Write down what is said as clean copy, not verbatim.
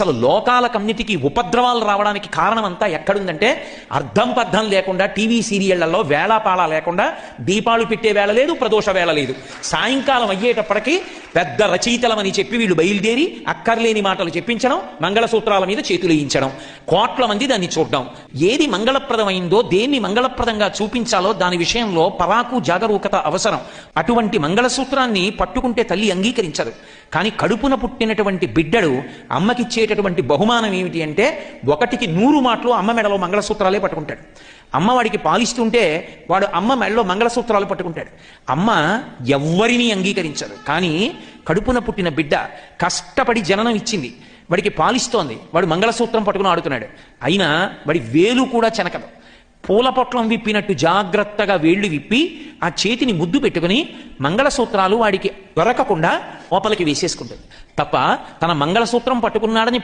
అసలు లోకాలకన్నిటికీ ఉపద్రవాలు రావడానికి కారణం అంతా ఎక్కడుందంటే అర్థం పర్థం లేకుండా టీవీ సీరియళ్లలో వేళాపాళ లేకుండా దీపాలు పెట్టే వేళ లేదు, ప్రదోష వేళ లేదు. సాయంకాలం అయ్యేటప్పటికీ పెద్ద రచయితలమని చెప్పి వీళ్ళు బయలుదేరి అక్కర్లేని మాటలు చెప్పించడం, మంగళసూత్రాల మీద చేతులు వేయించడం, కోట్ల మంది దాన్ని చూడడం. ఏది మంగళప్రదమైందో, దేన్ని మంగళప్రదంగా చూపించాలో దాని విషయంలో పరాకు జాగరూకత అవసరం. అటువంటి మంగళసూత్రాన్ని పట్టుకుంటే తల్లి అంగీకరించదు. కానీ కడుపున పుట్టినటువంటి బిడ్డడు అమ్మకిచ్చేటటువంటి బహుమానం ఏమిటి అంటే 1కి 100 మాటలు అమ్మ మెడలో మంగళసూత్రాలే పట్టుకుంటాడు. అమ్మ వాడికి పాలిస్తుంటే వాడు అమ్మ మెడలో మంగళసూత్రాలు పట్టుకుంటాడు. అమ్మ ఎవ్వరినీ అంగీకరించదు. కానీ కడుపున పుట్టిన బిడ్డ కష్టపడి జననం ఇచ్చింది, వాడికి పాలిస్తోంది, వాడు మంగళసూత్రం పట్టుకుని ఆడుతున్నాడు. అయినా వాడి వేలు కూడా చెనకదు. పూల పొట్లం విప్పినట్టు జాగ్రత్తగా వేళ్లు విప్పి ఆ చేతిని ముద్దు పెట్టుకుని మంగళసూత్రాలు వాడికి దొరకకుండా లోపలికి వేసేసుకుంటుంది తప్ప తన మంగళసూత్రం పట్టుకున్నాడని